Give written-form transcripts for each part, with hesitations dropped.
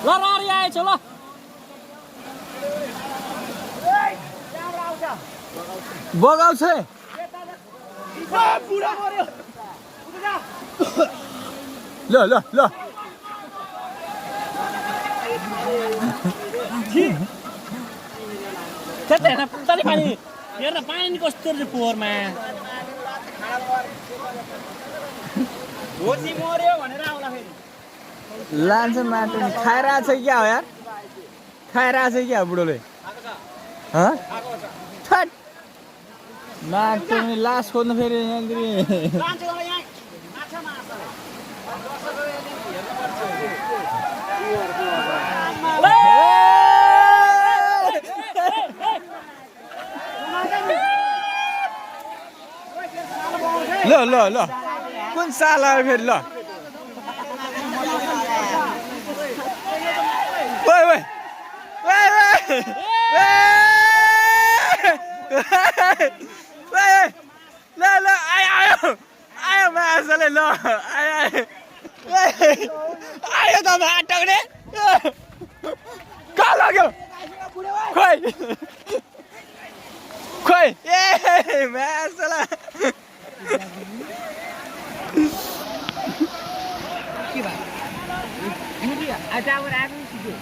रारी आएछ ल बगाउँछ ल ल ल त्यतै हेर्न तलै पानी हेर्न पानी कस्तो रहेछ पोहोरमा होसी मर्यो भनेर आउला फेरि लान्छ माटो नि खाइरहेछ क्या हो यार खाइरहेछ क्या बुढोले छट माटो नि लास खोज्नु फेरि यहाँनिर ल ल ल कुन साल आयो फेरि ल ओइ ओइ ल ल आयो आयो आयो मासले ल आयो आयो त माटोले कहाँ लाग्यो खोइ खोइ ए मासला के भयो मुडी आटावर आएको सिक्यो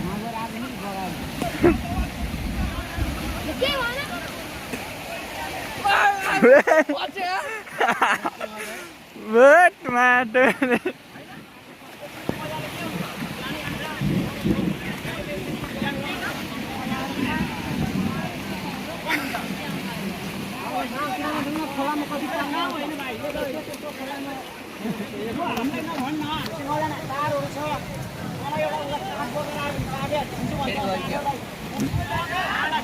मागर आएको नि गरायो के भन बट माटो खोलामा कति पानी होइन भाइ खोलामा हामीले नभन्न सिंहजना तारहरू छ मलाई एउटा काम गरेर आयो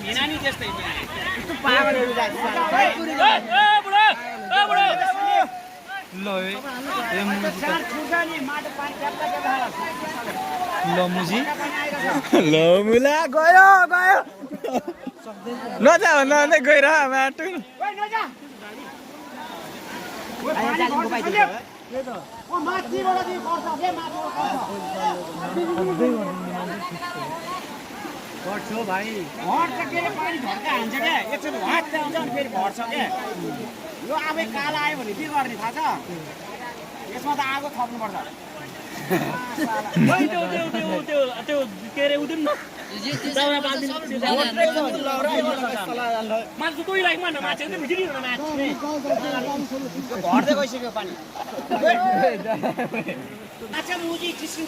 भिनानी त्यस्तै यस्तो पागलहरू जान्छ ए बुढो ए बुढो ल चार छुर्जानी माटो पानी क्याप्टा क्याप्टा ल मुजी ल मुला गयो गयो नजा भन्दा गएर माटो घट्छ भाइ घट्छ के पानी झर्का हान्छ क्या एकचोटि हट आउँछ अनि फेरि घट्छ क्या यो आफै कालो आयो भने के गर्ने थाहा छ यसमा त आगो थप्नुपर्छ त्यो के अरे उठ्नु न मान्छे कोही लाइकमा मान्छे घट्दै गइसक्यो पानी माछा मुजी किसिम